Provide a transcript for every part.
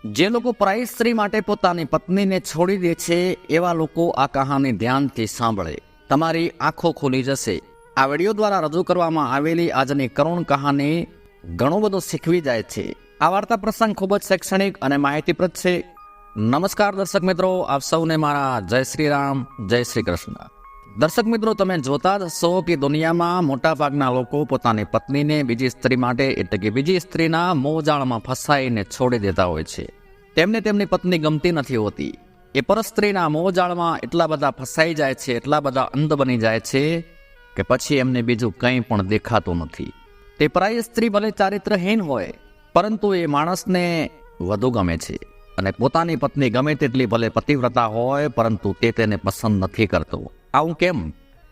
જે લોકો પરાઈ સ્ત્રી માટે પોતાની પત્નીને છોડી દે છે એવા લોકો આ કહાની ધ્યાનથી સાંભળે, તમારી આંખો ખુલી જશે. આ વિડીયો દ્વારા રજૂ કરવામાં આવેલી આજની કરુણ કહાની ઘણું બધું શીખવી જાય છે. આ વાર્તા પ્રસંગ ખૂબ જ શૈક્ષણિક અને માહિતીપ્રદ છે. નમસ્કાર દર્શક મિત્રો, આપ સૌને મારા જય શ્રી રામ, જય શ્રી કૃષ્ણ. દર્શક મિત્રો, તમે જોતા જ હશો કે દુનિયામાં મોટાભાગના લોકો પોતાની પત્નીને બીજી સ્ત્રી માટે એટલે કે બીજી સ્ત્રીના મોહજાળમાં ફસાઈને છોડી દેતા હોય છે. તેમને તેમની પત્ની ગમતી નથી હોતી. એ પરસ્ત્રીના મોહજાળમાં એટલા બધા ફસાઈ જાય છે, એટલા બધા અંધ બની જાય છે કે પછી એમને બીજું કંઈ પણ દેખાતું નથી. તે પરાઈ સ્ત્રી ભલે ચારિત્રહીન હોય, પરંતુ એ માણસને વધુ ગમે છે. અને પોતાની પત્ની ગમે તેટલી ભલે પતિવ્રતા હોય, પરંતુ તે તેને પસંદ નથી કરતો. આવું કેમ?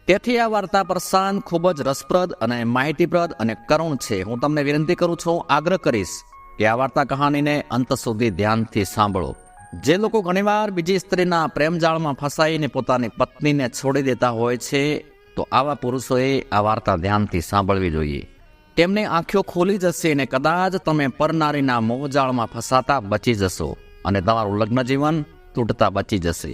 તેથી આ વાર્તા પ્રસંગ ખૂબ જ રસપ્રદ અને માહિતીપ્રદ અને કરુણ છે. હું તમને વિનંતી કરું છું, આગ્રહ કરીશ કે આ વાર્તા કહાનીને અંત સુધી ધ્યાનથી સાંભળો. જે લોકો ઘણીવાર બીજી સ્ત્રીના પ્રેમજાળમાં ફસાઈને પોતાની પત્નીને છોડી દેતા હોય છે, તો આવા પુરુષોએ આ વાર્તા ધ્યાનથી સાંભળવી જોઈએ. તેમની આંખો ખોલી જશે અને કદાચ તમે પરનારીના મોહજાળમાં ફસાતા બચી જશો અને તમારું લગ્ન જીવન તૂટતા બચી જશે.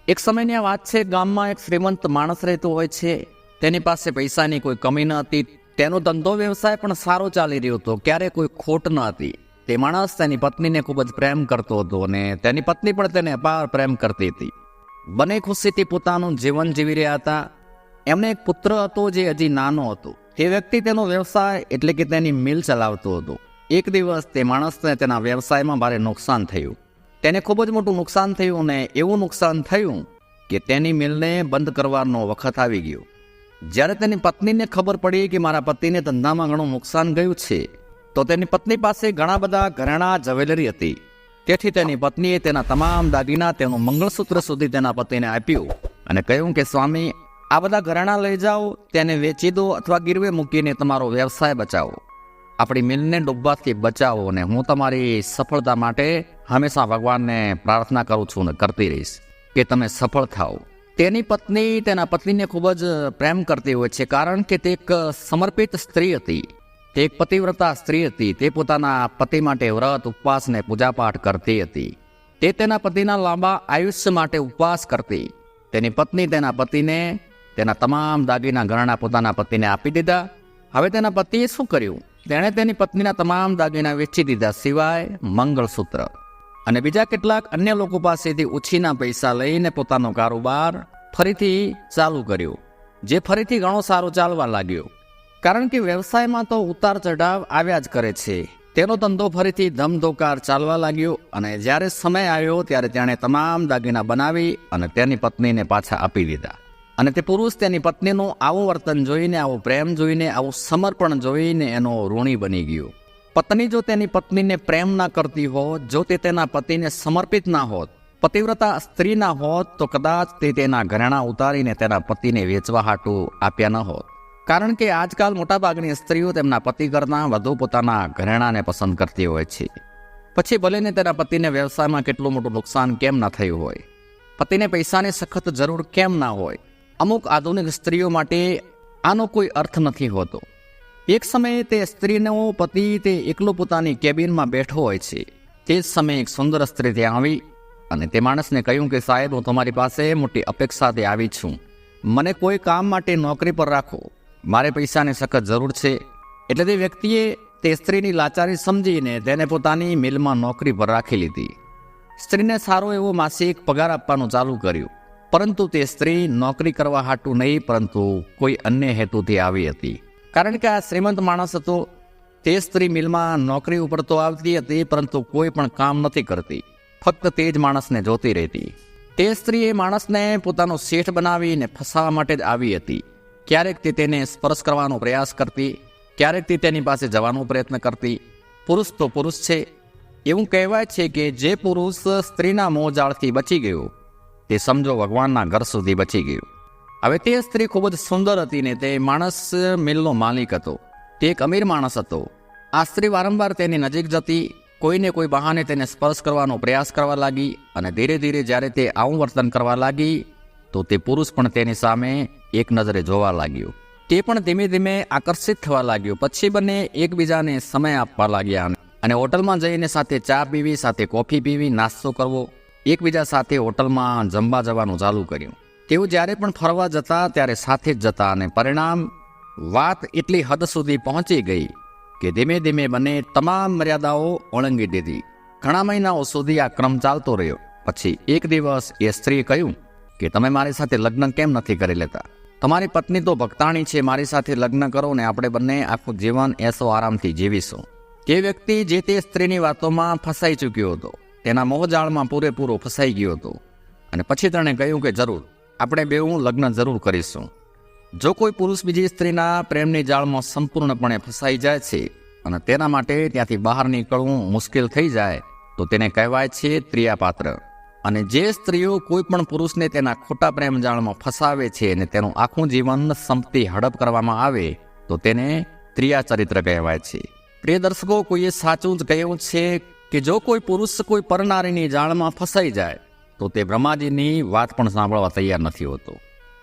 એક સમયની આ વાત છે. ગામમાં એક શ્રીમંત માણસ રહેતો હોય છે. તેની પાસે પૈસાની કોઈ કમી ન હતી. તેનો ધંધો વ્યવસાય પણ સારો ચાલી રહ્યો હતો. ક્યારે કોઈ ખોટ ન હતી. તે માણસ તેની પત્નીને ખૂબ જ પ્રેમ કરતો હતો અને તેની પત્ની પણ તેને અપાર પ્રેમ કરતી હતી. બંને ખુશીથી પોતાનું જીવન જીવી રહ્યા હતા. એમને એક પુત્ર હતો જે હજી નાનો હતો. તે વ્યક્તિ તેનો વ્યવસાય એટલે કે તેની મિલ ચલાવતો હતો. એક દિવસ તે માણસને તેના વ્યવસાયમાં ભારે નુકસાન થયું. તેને ખૂબ જ મોટું નુકસાન થયું અને એવું નુકસાન થયું કે તેની મિલને બંધ કરવાનો વખત આવી ગયો. જ્યારે તેની પત્નીને ખબર પડી કે મારા પતિને ધંધામાં ઘણું નુકસાન ગયું છે, તો તેની પત્ની પાસે ઘણા બધા ઘરેણાં જ્વેલરી હતી. તેથી તેની પત્નીએ તેના તમામ દાગીના, તેનું મંગળસૂત્ર સુધી તેના પતિને આપ્યું અને કહ્યું કે સ્વામી, આ બધા ઘરેણાં લઈ જાઓ, તેને વેચી દો અથવા ગીરવે મૂકીને તમારો વ્યવસાય બચાવો. આપણી મિલને ડૂબવાથી બચાવો અને હું તમારી સફળતા માટે હંમેશા ભગવાનને પ્રાર્થના કરું છું અને કરતી રહીશ કે તમે સફળ થાઓ. તેની પત્ની તેના પતિને ખૂબ જ પ્રેમ કરતી હોય છે, કારણ કે તે એક સમર્પિત સ્ત્રી હતી. તે એક પતિવ્રતા સ્ત્રી હતી. તે પોતાના પતિ માટે વ્રત, ઉપવાસ ને પૂજાપાઠ કરતી હતી. તે તેના પતિના લાંબા આયુષ્ય માટે ઉપવાસ કરતી. તેની પત્ની તેના પતિને તેના તમામ દાગીના ઘરેણાં પોતાના પતિને આપી દીધા. હવે તેના પતિએ શું કર્યું? તેણે તેની પત્નીના તમામ દાગીના વેચી દીધા, સિવાય મંગળસૂત્ર. અને બીજા કેટલાક અન્ય લોકો પાસેથી ઉછીના પૈસા લઈને પોતાનો કારોબાર ફરીથી ચાલુ કર્યો, જે ફરીથી ઘણો સારો ચાલવા લાગ્યો. કારણ કે વ્યવસાયમાં તો ઉતાર ચઢાવ આવ્યા જ કરે છે. તેનો ધંધો ફરીથી ધમધોકાર ચાલવા લાગ્યો અને જ્યારે સમય આવ્યો ત્યારે તેણે તમામ દાગીના બનાવી અને તેની પત્નીને પાછા આપી દીધા. અને તે પુરુષ તેની પત્નીનું આવું વર્તન જોઈને, આવો પ્રેમ જોઈને, આવું સમર્પણ જોઈને એનો ઋણી બની ગયો. પત્ની જો તેની પત્નીને પ્રેમ ના કરતી હોત, જો તે તેના પતિને સમર્પિત ના હોત, પતિવ્રતા સ્ત્રી ના હોત, તો કદાચ તે તેના ઘરેણાં ઉતારીને તેના પતિને વેચવા હાટું આપ્યા ન હોત. કારણ કે આજકાલ મોટાભાગની સ્ત્રીઓ તેમના પતિ કરતાં વધુ પોતાના ઘરેણાંને પસંદ કરતી હોય છે. પછી ભલેને તેના પતિને વ્યવસાયમાં કેટલું મોટું નુકસાન કેમ ના થયું હોય, પતિને પૈસાની સખત જરૂર કેમ ના હોય, અમુક આધુનિક સ્ત્રીઓ માટે આનો કોઈ અર્થ નથી હોતો. એક સમયે તે સ્ત્રીનો પતિ તે એકલો પોતાની કેબિનમાં બેઠો હોય છે. તે જ સમયે એક સુંદર સ્ત્રી ત્યાં આવી અને તે માણસને કહ્યું કે સાહેબ, હું તમારી પાસે મોટી અપેક્ષાથી આવી છું. મને કોઈ કામ માટે નોકરી પર રાખો, મારે પૈસાની સખત જરૂર છે. એટલે તે વ્યક્તિએ તે સ્ત્રીની લાચારી સમજીને તેને પોતાની મિલમાં નોકરી પર રાખી લીધી. સ્ત્રીને સારો એવો માસિક પગાર આપવાનું ચાલુ કર્યું. પરંતુ તે સ્ત્રી નોકરી કરવા હાટું નહીં, પરંતુ કોઈ અન્ય હેતુથી આવી હતી. કારણ કે આ શ્રીમંત માણસ હતો. તે સ્ત્રી મિલમાં નોકરી ઉપર તો આવતી હતી, પરંતુ કોઈ પણ કામ નથી કરતી. ફક્ત તે જ માણસને જોતી રહેતી. તે સ્ત્રી એ માણસને પોતાનો શેઠ બનાવીને ફસાવા માટે જ આવી હતી. ક્યારેક તે તેને સ્પર્શ કરવાનો પ્રયાસ કરતી, ક્યારેક તે તેની પાસે જવાનો પ્રયત્ન કરતી. પુરુષ તો પુરુષ છે. એવું કહેવાય છે કે જે પુરુષ સ્ત્રીના મોહજાળથી બચી ગયો, તે સમજો ભગવાનના ઘર સુધી બચી ગયું. હવે તે સ્ત્રી ખૂબ જ સુંદર હતી ને તે માણસ મિલનો માલિક હતો. તે એક અમીર માણસ હતો. આ સ્ત્રી વારંવાર તેની નજીક જતી, કોઈને કોઈ બહાને તેને સ્પર્શ કરવાનો પ્રયાસ કરવા લાગી અને ધીરે ધીરે જ્યારે તે આવું વર્તન કરવા લાગી, તો તે પુરુષ પણ તેની સામે એક નજરે જોવા લાગ્યો. તે પણ ધીમે ધીમે આકર્ષિત થવા લાગ્યો. પછી બંને એકબીજાને સમય આપવા લાગ્યા અને હોટલમાં જઈને સાથે ચા પીવી, સાથે કોફી પીવી, નાસ્તો કરવો, એકબીજા સાથે હોટલમાં જમવા જવાનું ચાલુ કર્યું. તેઓ જ્યારે પણ ફરવા જતા ત્યારે સાથે જ જતા અને પરિણામ વાત એટલી હદ સુધી પહોંચી ગઈ કે ધીમે ધીમે બંને તમામ મર્યાદાઓ ઓળંગી દીધી. ઘણા મહિનાઓ સુધી આ ક્રમ ચાલતો રહ્યો. પછી એક દિવસ એ સ્ત્રીએ કહ્યું કે તમે મારી સાથે લગ્ન કેમ નથી કરી લેતા? તમારી પત્ની તો ભક્તાણી છે, મારી સાથે લગ્ન કરો ને આપણે બંને આખું જીવન એસો આરામથી જીવીશું. તે વ્યક્તિ જે તે સ્ત્રીની વાતોમાં ફસાઈ ચૂક્યો હતો, તેના મોહજાળમાં પૂરેપૂરો ફસાઈ ગયો હતો. અને પછી તેણે કહ્યું કે જરૂર, આપણે બેઉ લગ્ન જરૂર કરીશું. જો કોઈ પુરુષ બીજી સ્ત્રીના પ્રેમની જાળમાં સંપૂર્ણપણે ફસાઈ જાય છે અને તેના માટે ત્યાંથી બહાર નીકળવું મુશ્કેલ થઈ જાય તો તેને કહેવાય છે ત્રિયાપાત્ર. અને જે સ્ત્રીઓ કોઈ પણ પુરુષને તેના ખોટા પ્રેમ જાળમાં ફસાવે છે અને તેનું આખું જીવન સંપત્તિ હડપ કરવામાં આવે તો તેને ત્રિયા ચરિત્ર કહેવાય છે. પ્રિય દર્શકો, કોઈએ સાચું જ કહ્યું છે કે જો કોઈ પુરુષ કોઈ પરનારીની જાળમાં ફસાઈ જાય તો તે બ્રહ્માજીની વાત પણ સાંભળવા તૈયાર નથી હોતો.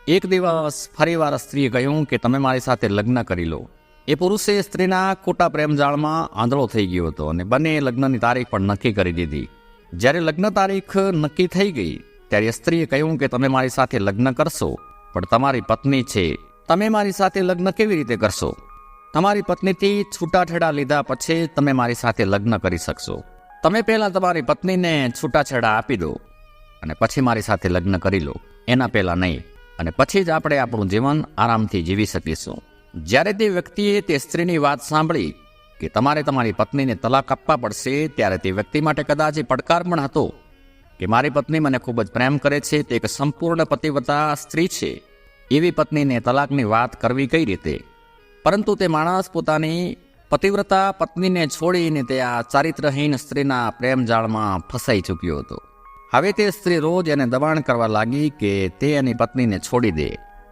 એક દિવસ ફરીવાર સ્ત્રીએ કહ્યું કે તમે મારી સાથે લગ્ન કરી લો. એ પુરુષે સ્ત્રીના ખોટા પ્રેમજાળમાં આંધળો થઈ ગયો હતો અને બંને લગ્નની તારીખ પણ નક્કી કરી દીધી. જ્યારે લગ્ન તારીખ નક્કી થઈ ગઈ ત્યારે સ્ત્રીએ કહ્યું કે તમે મારી સાથે લગ્ન કરશો, પણ તમારી પત્ની છે, તમે મારી સાથે લગ્ન કેવી રીતે કરશો? તમારી પત્નીથી છૂટાછેડા લીધા પછી તમે મારી સાથે લગ્ન કરી શકશો. તમે પહેલાં તમારી પત્નીને છૂટાછેડા આપી દો અને પછી મારી સાથે લગ્ન કરી લો, એના પહેલાં નહીં. અને પછી જ આપણે આપણું જીવન આરામથી જીવી શકીશું. જ્યારે તે વ્યક્તિએ તે સ્ત્રીની વાત સાંભળી કે તમારે તમારી પત્નીને તલાક આપવા પડશે, ત્યારે તે વ્યક્તિ માટે કદાચ એ પડકાર પણ હતો કે મારી પત્ની મને ખૂબ જ પ્રેમ કરે છે, તે એક સંપૂર્ણ પતિવ્રતા સ્ત્રી છે, એવી પત્નીને તલાકની વાત કરવી કઈ રીતે? પરંતુ તે માણસ પોતાની પતિવ્રતા પત્નીને છોડીને તે આ ચારિત્રહીન સ્ત્રીના પ્રેમ જાળમાં ફસાઈ ચૂક્યો હતો. હવે તે સ્ત્રી રોજ એને દબાણ કરવા લાગી કે તે એની પત્નીને છોડી દે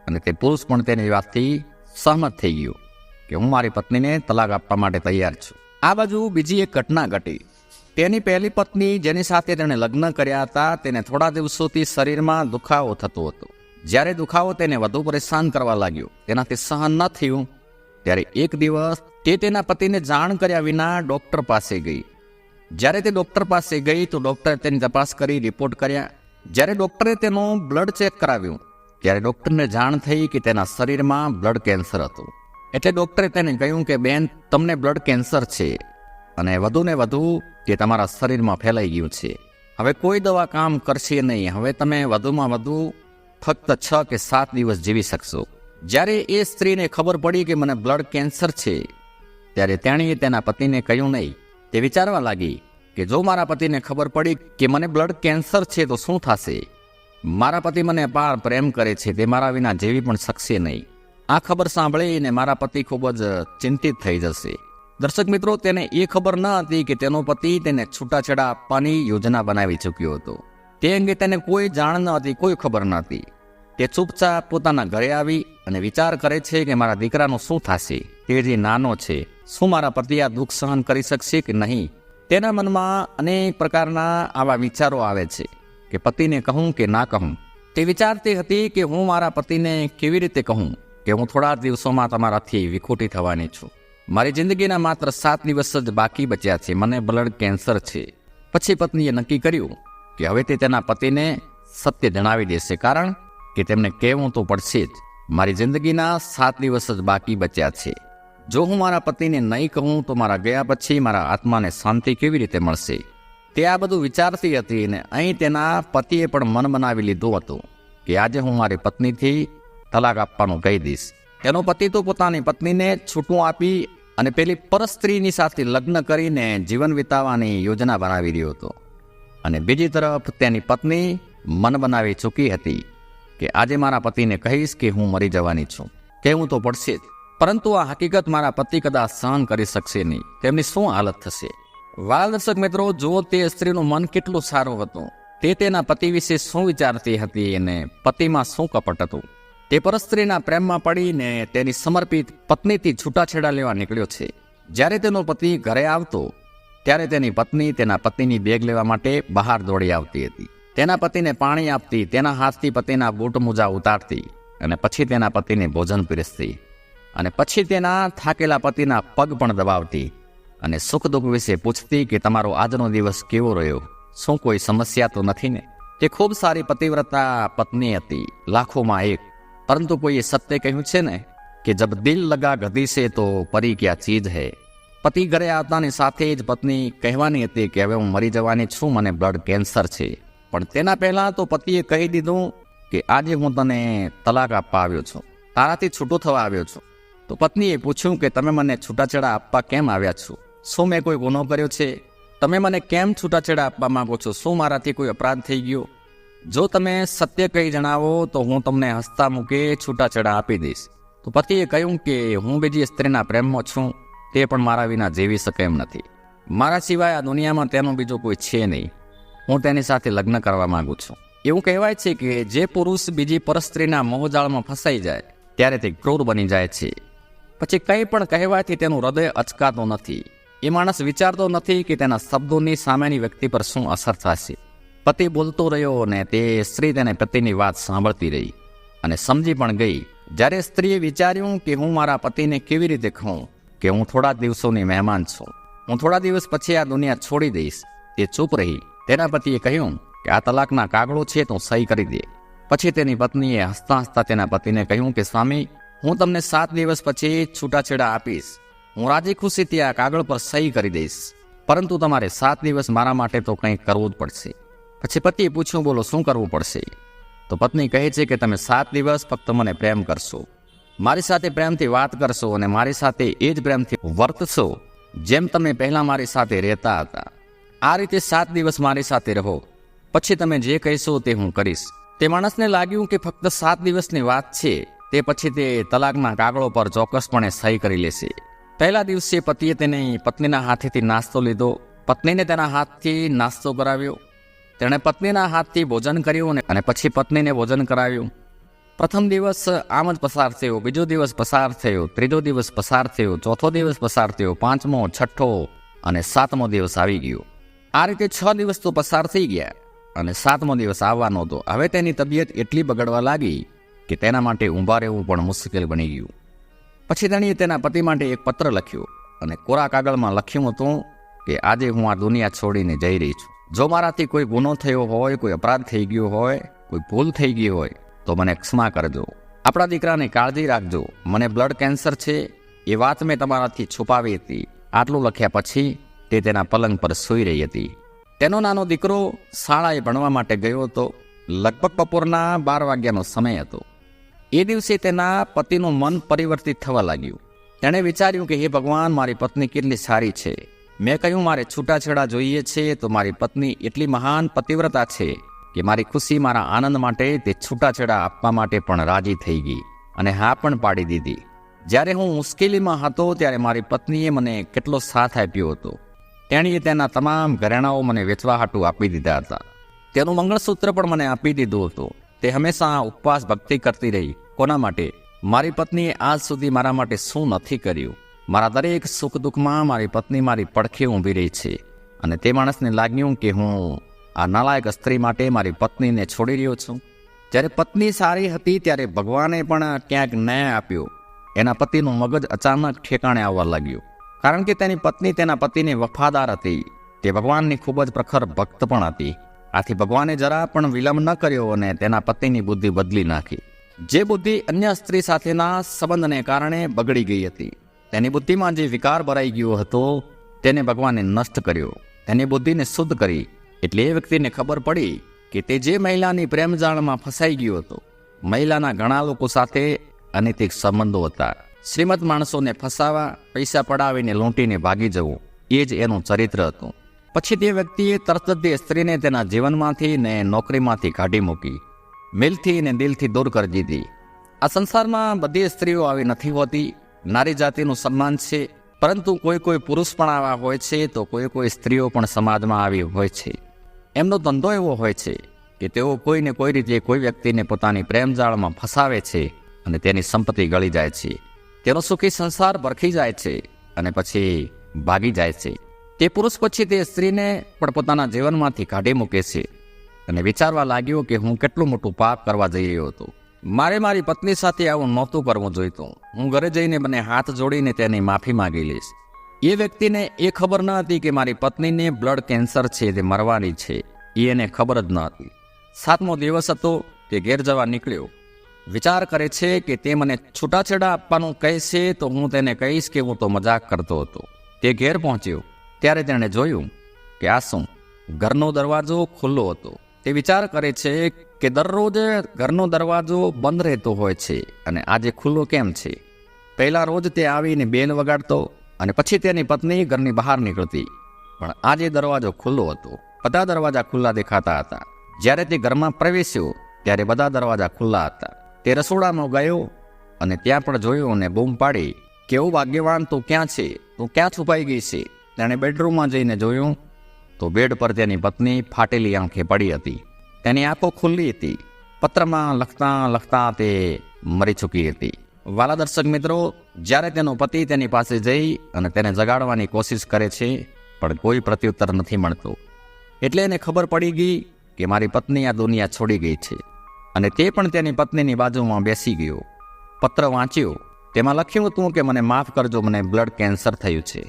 અને તે પુરુષ પણ તેની વાતથી સહમત થઈ ગયો કે હું મારી પત્નીને તલાક આપવા માટે તૈયાર છું. આ બાજુ બીજી એક ઘટના ઘટી. તેની પહેલી પત્ની જેની સાથે તેણે લગ્ન કર્યા હતા તેને થોડા દિવસોથી શરીરમાં દુખાવો થતો હતો. જ્યારે દુખાવો તેને વધુ પરેશાન કરવા લાગ્યો, તેનાથી સહન ન થયું, ત્યારે એક દિવસ તે તેના પતિને જાણ કર્યા વિના ડૉક્ટર પાસે ગઈ. જ્યારે તે ડૉક્ટર પાસે ગઈ તો ડૉક્ટરે તેની તપાસ કરી રિપોર્ટ કર્યા. જ્યારે ડૉક્ટરે તેનું બ્લડ ચેક કરાવ્યું ત્યારે ડૉક્ટરને જાણ થઈ કે તેના શરીરમાં બ્લડ કેન્સર હતું. એટલે ડૉક્ટરે તેને કહ્યું કે બેન, તમને બ્લડ કેન્સર છે અને વધુને વધુ તે તમારા શરીરમાં ફેલાઈ ગયું છે. હવે કોઈ દવા કામ કરશે નહીં. હવે તમે વધુમાં વધુ ફક્ત 6 કે 7 દિવસ જીવી શકશો. જ્યારે એ સ્ત્રીને ખબર પડી કે મને બ્લડ કેન્સર છે ત્યારે તેણીએ તેના પતિને કહ્યું નહીં. તે વિચારવા લાગી કે જો મારા પતિને ખબર પડી કે મને બ્લડ કેન્સર છે તો શું થશે? મારા પતિ મને અપાર પ્રેમ કરે છે, તે મારા વિના જીવી પણ શકશે નહીં. આ ખબર સાંભળીને મારા પતિ ખૂબ જ ચિંતિત થઈ જશે. દર્શક મિત્રો, તેને એ ખબર ન હતી કે તેનો પતિ તેને છૂટાછેડા આપવાની યોજના બનાવી ચૂક્યો હતો. તે અંગે તેને કોઈ જાણ ન હતી, કોઈ ખબર ન હતી. તે ચૂપચાપ પોતાના ઘરે આવી અને વિચાર કરે છે કે મારા દીકરાનું શું થશે? તે જે નાનો છે, શું મારા પતિ આ દુઃખ સહન કરી શકશે કે નહીં? તેના મનમાં અનેક પ્રકારના આવા વિચારો આવે છે કે પતિને કહું કે ના કહું. તે વિચારતી હતી કે હું મારા પતિને કેવી રીતે કહું કે હું થોડા દિવસોમાં તમારાથી વિખૂટી થવાની છું. મારી જિંદગીના માત્ર 7 દિવસ જ બાકી બચ્યા છે, મને બ્લડ કેન્સર છે. પછી પત્નીએ નક્કી કર્યું કે હવે તે તેના પતિને સત્ય જણાવી દેશે, કારણ કે તેમને કહેવું તો પડશે જ. મારી જિંદગીના 7 દિવસ જ બાકી બચ્યા છે. જો હું મારા પતિને નહીં કહું તો મારા ગયા પછી મારા આત્માને શાંતિ કેવી રીતે મળશે? તે આ બધું વિચારતી હતી અને અહીં તેના પતિએ પણ મન બનાવી લીધું હતું કે આજે હું મારી પત્નીથી તલાક આપવાનું કહી દઈશ. તેનો પતિ તો પોતાની પત્નીને છૂટું આપી અને પેલી પરસ્ત્રીની સાથે લગ્ન કરીને જીવન વિતાવવાની યોજના બનાવી રહ્યો હતો. અને બીજી તરફ તેની પત્ની મન બનાવી ચૂકી હતી કે આજે મારા પતિને કહીશ કે હું મરી જવાની છું, કહેવું તો પડશે જ. પરંતુ આ હકીકત મારા પતિ કદાચ સહન કરી શકશે નહીં. તેમની શું હાલત થશે? વાલ દર્શક મિત્રો, જુઓ તે સ્ત્રીનું મન કેટલું સારું હતું. તે તેના પતિ વિશે શું વિચારતી હતી અને પતિમાં શું કપટ હતું. તે પરસ્ત્રીના પ્રેમમાં પડીને તેની સમર્પિત પત્નીથી છૂટાછેડા લેવા નીકળ્યો છે. જ્યારે તેનો પતિ ઘરે આવતો ત્યારે તેની પત્ની તેના પતિની બેગ લેવા માટે બહાર દોડી આવતી હતી. તેના પતિને પાણી આપતી, તેના હાથથી પતિના બૂટ મોજા ઉતારતી અને પછી તેના પતિને ભોજન પીરસતી અને પછી તેના થાકેલા પતિના પગ પણ દબાવતી અને સુખ દુઃખ વિશે પૂછતી કે તમારો આજનો દિવસ કેવો રહ્યો, શું કોઈ સમસ્યા તો નથી ને? તે ખૂબ સારી પતિવ્રતા પત્ની હતી, લાખોમાં એક. પરંતુ કોઈએ સત્ય કહ્યું છે ને કે જબ દિલ લગા ગધી સે તો પરી ક્યા ચીજ હૈ. પતિ ઘરે આવતાની સાથે જ પત્ની કહેવાની હતી કે હવે હું મરી જવાની છું, મને બ્લડ કેન્સર છે. પણ તેના પહેલા તો પતિએ કહી દીધું કે આજે હું તને તલાક આપવા આવ્યો છું, તારાથી છૂટો થવા આવ્યો છું. તો પત્નીએ પૂછ્યું કે તમે મને છૂટાછેડા આપવા કેમ આવ્યા છો? શું મેં કોઈ ગુનો કર્યો છે? તમે મને કેમ છૂટાછેડા આપવા માંગો છો? શું મારાથી કોઈ અપરાધ થઈ ગયો? જો તમે સત્ય કહી જણાવો તો હું તમને હસતા મૂકે છૂટાછેડા આપી દઈશ. તો પતિએ કહ્યું કે હું બીજી સ્ત્રીના પ્રેમમાં છું, તે પણ મારા વિના જીવી શકે એમ નથી. મારા સિવાય આ દુનિયામાં તેનો બીજો કોઈ છે નહીં. હું તેની સાથે લગ્ન કરવા માંગુ છું. એવું કહેવાય છે કે જે પુરુષ બીજી પરસ્ત્રીના મોહજાળમાં ફસાઈ જાય ત્યારે તે ક્રૂર બની જાય છે. પછી કંઈ પણ કહેવાથી તેનું હૃદય અચકાતો નથી. એ માણસ વિચારતો નથી કે તેના શબ્દોની સામેની વ્યક્તિ પર શું અસર થશે. પતિ બોલતો રહ્યો અને તે સ્ત્રી તેને પતિની વાત સાંભળતી રહી અને સમજી પણ ગઈ. જ્યારે સ્ત્રીએ વિચાર્યું કે હું મારા પતિને કેવી રીતે કહું કે હું થોડા દિવસોની મહેમાન છું, હું થોડા દિવસ પછી આ દુનિયા છોડી દઈશ, તે ચૂપ રહી. તેના પતિએ કહ્યું કે આ તલાકના કાગળો છે તો સહી કરી દે. પછી તેની પત્નીએ હસતા હસતા તેના પતિને કહ્યું કે સ્વામી, હું તમને 7 દિવસ પછી છૂટાછેડા આપીશ. હું રાજી ખુશીથી આ કાગળ પર સહી કરી દઈશ, પરંતુ તમારે 7 દિવસ મારા માટે તો કંઈક કરવું જ પડશે. પછી પતિએ પૂછ્યું, બોલો શું કરવું પડશે? તો પત્ની કહે છે કે તમે 7 દિવસ ફક્ત મને પ્રેમ કરશો, મારી સાથે પ્રેમથી વાત કરશો અને મારી સાથે એ જ પ્રેમથી વર્તશો જેમ તમે પહેલાં મારી સાથે રહેતા હતા. આ રીતે 7 દિવસ મારી સાથે રહો, પછી તમે જે કહેશો તે હું કરીશ. તે માણસને લાગ્યું કે ફક્ત 7 દિવસની વાત છે, તે પછી તે તલાકના કાગળો પર ચોક્કસપણે સહી કરી લેશે. પહેલા દિવસે પતિએ તેની પત્નીના હાથેથી નાસ્તો લીધો, પત્નીને તેના હાથથી નાસ્તો કરાવ્યો. તેણે પત્નીના હાથથી ભોજન કર્યું અને પછી પત્નીને ભોજન કરાવ્યું. પ્રથમ દિવસ આમ જ પસાર થયો, બીજો દિવસ પસાર થયો, ત્રીજો દિવસ પસાર થયો, ચોથો દિવસ પસાર થયો, 5મો, 6ઠ્ઠો અને 7મો દિવસ આવી ગયો. આ રીતે 6 દિવસ તો પસાર થઈ ગયા અને 7મો દિવસ આવવાનો હતો. હવે તેની તબિયત એટલી બગડવા લાગી કે તેના માટે ઊભા રહેવું પણ મુશ્કેલ બની ગયું. પછી તેણીએ તેના પતિ માટે એક પત્ર લખ્યો અને કોરા કાગળમાં લખ્યું હતું કે આજે હું આ દુનિયા છોડીને જઈ રહી છું. જો મારાથી કોઈ ગુનો થયો હોય, કોઈ અપરાધ થઈ ગયો હોય, કોઈ ભૂલ થઈ ગઈ હોય તો મને ક્ષમા કરજો. આપણા દીકરાની કાળજી રાખજો. મને બ્લડ કેન્સર છે એ વાત મેં તમારાથી છુપાવી હતી. આટલું લખ્યા પછી તે તેના પલંગ પર સૂઈ રહી હતી. તેનો નાનો દીકરો શાળાએ ભણવા માટે ગયો હતો. લગભગ બપોરના 12 વાગ્યાનો સમય હતો. એ દિવસે તેના પતિનું મન પરિવર્તિત થવા લાગ્યું. તેણે વિચાર્યું કે હે ભગવાન, મારી પત્ની કેટલી સારી છે. મેં કહ્યું મારે છૂટાછેડા જોઈએ છે તો મારી પત્ની એટલી મહાન પતિવ્રતા છે કે મારી ખુશી, મારા આનંદ માટે તે છૂટાછેડા આપવા માટે પણ રાજી થઈ ગઈ અને હા પણ પાડી દીધી. જ્યારે હું મુશ્કેલીમાં હતો ત્યારે મારી પત્નીએ મને કેટલો સાથ આપ્યો હતો. તેણીએ તેના તમામ ઘરેણાઓ મને વેચવા હાટું આપી દીધા હતા. તેનું મંગળસૂત્ર પણ મને આપી દીધું હતું. તે હંમેશા ઉપવાસ ભક્તિ કરતી રહી. કોના માટે? મારી પત્નીએ આજ સુધી મારા માટે શું નથી કર્યું. મારા દરેક સુખ દુઃખમાં મારી પત્ની મારી પડખે ઊભી રહી છે. અને તે માણસને લાગ્યું કે હું આ નાલાયક સ્ત્રી માટે મારી પત્નીને છોડી રહ્યો છું. જ્યારે પત્ની સારી હતી ત્યારે ભગવાને પણ ક્યાંક ન્યાય આપ્યો. એના પતિનું મગજ અચાનક ઠેકાણે આવવા લાગ્યું, કારણ કે તેની પત્ની તેના પતિને વફાદાર હતી. તે ભગવાનની ખૂબ જ પ્રખર ભક્ત પણ હતી. આથી ભગવાને જરા પણ વિલંબ ન કર્યો અને તેના પતિની બુદ્ધિ બદલી નાખી. જે બુદ્ધિ અન્ય સ્ત્રી સાથેના સંબંધને કારણે બગડી ગઈ હતી, તેની બુદ્ધિમાં જે વિકાર ભરાઈ ગયો હતો તેને ભગવાને નષ્ટ કર્યો. તેની બુદ્ધિને શુદ્ધ કરી. એટલે એ વ્યક્તિને ખબર પડી કે તે જે મહિલાની પ્રેમજાળમાં ફસાઈ ગયો હતો, મહિલાના ઘણા લોકો સાથે અનૈતિક સંબંધો હતા. શ્રીમંત માણસોને ફસાવા, પૈસા પડાવીને લૂંટીને ભાગી જવું, એ જ એનું ચરિત્ર હતું. પછી તે વ્યક્તિએ તરત જ તે સ્ત્રીને તેના જીવનમાંથી ને નોકરીમાંથી કાઢી મૂકી, મિલથી ને દિલથી દૂર કરી દીધી. આ સંસારમાં બધી સ્ત્રીઓ આવી નથી હોતી. નારી જાતિનું સન્માન છે, પરંતુ કોઈ પુરુષ પણ આવા હોય છે તો કોઈ સ્ત્રીઓ પણ સમાજમાં આવી હોય છે. એમનો ધંધો એવો હોય છે કે તેઓ કોઈને કોઈ રીતે કોઈ વ્યક્તિને પોતાની પ્રેમજાળમાં ફસાવે છે અને તેની સંપત્તિ ગળી જાય છે. તેનો સુખી સંસાર ભરખી જાય છે અને પછી ભાગી જાય છે. તે પુરુષ પછી તે સ્ત્રીને પણ પોતાના જીવનમાંથી કાઢી મૂકે છે અને વિચારવા લાગ્યો કે હું કેટલું મોટું પાપ કરવા જઈ રહ્યો હતો. મારે મારી પત્ની સાથે આવું નહોતું કરવું જોઈતું. હું ઘરે જઈને મને હાથ જોડીને તેની માફી માગી લઈશ. એ વ્યક્તિને એ ખબર ન હતી કે મારી પત્નીને બ્લડ કેન્સર છે, તે મરવાની છે, એને ખબર જ ન હતી. 7મો દિવસ હતો તે ઘેર જવા નીકળ્યો. વિચાર કરે છે કે તે મને છૂટાછેડા આપવાનું કહેશે તો હું તેને કહીશ કે હું તો મજાક કરતો હતો. તે ઘેર પહોંચ્યો ત્યારે તેણે જોયું કે આ શું, ઘરનો દરવાજો ખુલ્લો હતો. તે વિચાર કરે છે કે દરરોજ ઘરનો દરવાજો બંધ રહેતો હોય છે અને આજે ખુલ્લો કેમ છે. પહેલા રોજ તે આવીને બેલ વગાડતો અને પછી તેની પત્ની ઘરની બહાર નીકળતી, પણ આજે દરવાજો ખુલ્લો હતો. બધા દરવાજા ખુલ્લા દેખાતા હતા. જ્યારે તે ઘરમાં પ્રવેશ્યો ત્યારે બધા દરવાજા ખુલ્લા હતા. તે રસોડામાં ગયો અને ત્યાં પણ જોયું અને બૂમ પાડી, કેવું ભાગ્યવાન, તું ક્યાં છે, તું ક્યાં છુપાઈ ગઈ છે. તેણે બેડરૂમમાં જઈને જોયું તો બેડ પર તેની પત્ની ફાટેલી આંખે પડી હતી. તેની આંખો ખુલ્લી હતી. પત્રમાં લખતા તે મરી ચૂકી હતી. વાલા દર્શક મિત્રો, જ્યારે તેનો પતિ તેની પાસે જઈ અને તેને જગાડવાની કોશિશ કરે છે પણ કોઈ પ્રત્યુત્તર નથી મળતો. એટલે એને ખબર પડી ગઈ કે મારી પત્ની આ દુનિયા છોડી ગઈ છે અને તે પણ તેની પત્નીની બાજુમાં બેસી ગયો. પત્ર વાંચ્યો. તેમાં લખ્યું હતું કે મને માફ કરજો, મને બ્લડ કેન્સર થયું છે.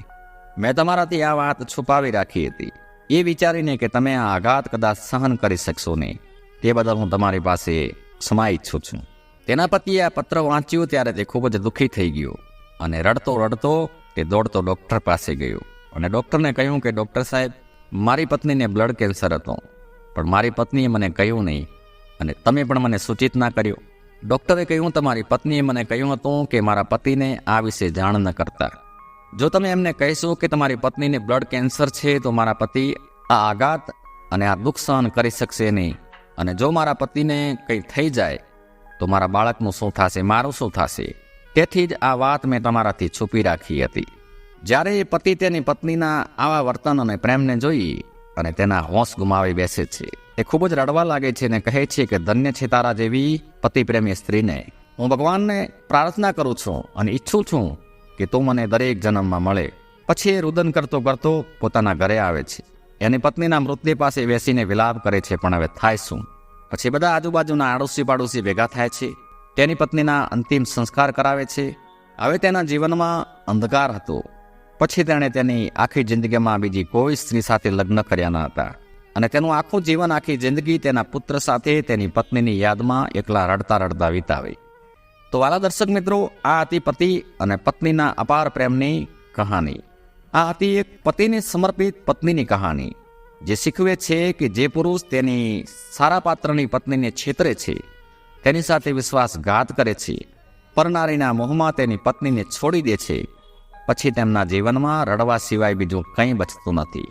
મેં તમારાથી આ વાત છુપાવી રાખી હતી એ વિચારીને કે તમે આ આઘાત કદાચ સહન કરી શકશો નહીં. તે બદલ હું તમારી પાસે ક્ષમા ઈચ્છું છું. તેના પતિએ આ પત્ર વાંચ્યું ત્યારે તે ખૂબ જ દુઃખી થઈ ગયો અને રડતો તે દોડતો ડૉક્ટર પાસે ગયો અને ડૉક્ટરને કહ્યું કે ડૉક્ટર સાહેબ, મારી પત્નીને બ્લડ કેન્સર હતો, પણ મારી પત્નીએ મને કહ્યું નહીં અને તમે પણ મને સૂચિત ના કર્યો. ડૉક્ટરે કહ્યું તમારી પત્નીએ મને કહ્યું હતું કે મારા પતિને આ વિશે જાણ ન કરતા. જો તમે એમને કહેશો કે તમારી પત્નીને બ્લડ કેન્સર છે તો મારા પતિ આ આઘાત અને આ દુઃખ સહન કરી શકશે નહીં, અને જો મારા પતિને કંઈ થઈ જાય તો મારા બાળકનું શું થશે, મારું શું થશે. તેથી જ આ વાત મેં તમારાથી છુપી રાખી હતી. જ્યારે એ પતિ તેની પત્નીના આવા વર્તન અને પ્રેમને જોઈ અને તેના હોશ ગુમાવી બેસે છે, એ ખૂબ જ રડવા લાગે છે અને કહે છે કે ધન્ય છે તારા જેવી પતિપ્રેમી સ્ત્રીને. હું ભગવાનને પ્રાર્થના કરું છું અને ઈચ્છું છું કે તું મને દરેક જન્મમાં મળે. પછી એ રુદન કરતો પોતાના ઘરે આવે છે. એની પત્નીના મૃતદેહ પાસે બેસીને વિલાપ કરે છે, પણ હવે થાય શું. પછી બધા આજુબાજુના આડોશી પાડોશી ભેગા થાય છે. તેની પત્નીના અંતિમ સંસ્કાર કરાવે છે. હવે તેના જીવનમાં અંધકાર હતો. પછી તેણે તેની આખી જિંદગીમાં બીજી કોઈ સ્ત્રી સાથે લગ્ન કર્યા ન હતા અને તેનું આખું જીવન, આખી જિંદગી તેના પુત્ર સાથે તેની પત્નીની યાદમાં એકલા રડતા વિતાવી. તો વાલા દર્શક મિત્રો, આ હતી પતિ અને પત્નીના અપાર પ્રેમની કહાની. આ હતી એક પતિને સમર્પિત પત્નીની કહાની, જે શીખવે છે કે જે પુરુષ તેની સારા પાત્રની પત્નીને છેતરે છે, તેની સાથે વિશ્વાસઘાત કરે છે, પરનારીના મોહમાં તેની પત્નીને છોડી દે છે, પછી તેમના જીવનમાં રડવા સિવાય બીજું કંઈ બચતું નથી.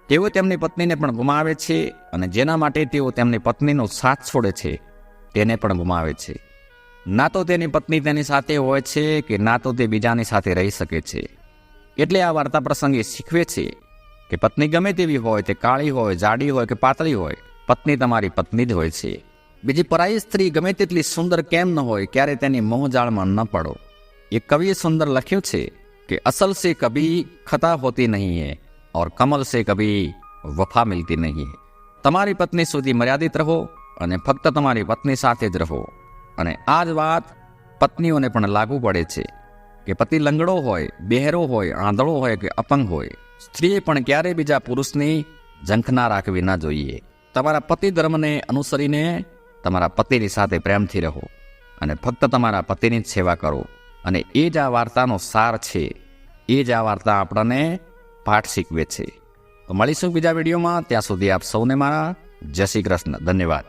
તેઓ તેમની પત્નીને પણ ગુમાવે છે અને જેના માટે તેઓ તેમની પત્નીનો સાથ છોડે છે તેને પણ ગુમાવે છે. ના તો તેની પત્ની તેની સાથે હોય છે કે ના તો તે બીજાની સાથે રહી શકે છે. એટલે આ વાર્તા પ્રસંગે શીખવે છે કે પત્ની ગમે તેવી હોય, તે કાળી હોય, જાડી હોય કે પાતળી હોય, પત્ની તમારી પત્ની જ હોય છે. બીજી પરાઈ સ્ત્રી ગમે તેટલી સુંદર કેમ ન હોય, ક્યારે તેની મોહજાળમાં ન પડો. એક કવિએ સુંદર લખ્યું છે કે અસલ સે કભી ખતા હોતી નહીં હૈ और कमल से कभी वफा मिलती नहीं है. તમારી પત્ની સુધી મર્યાદિત રહો અને ફક્ત તમારી પત્ની સાથે જ રહો. અને આ જ વાત પત્નીઓને પણ લાગુ પડે છે કે પતિ લંગડો હોય, બહેરો હોય, આંધળો હોય કે અપંગ હોય, સ્ત્રીએ પણ ક્યારેય બીજા પુરુષની ઝંખના રાખવી ન જોઈએ. તમારા પતિ ધર્મને અનુસરીને તમારા પતિની સાથે પ્રેમથી રહો અને ફક્ત તમારા પતિની જ સેવા કરો. અને એ જ આ વાર્તાનો સાર છે. એ જ આ વાર્તા આપણને પાઠ શીખવે છે. તો મળીશું બીજા વિડીયોમાં. ત્યાં સુધી આપ સૌને મારા જય શ્રી કૃષ્ણ. ધન્યવાદ.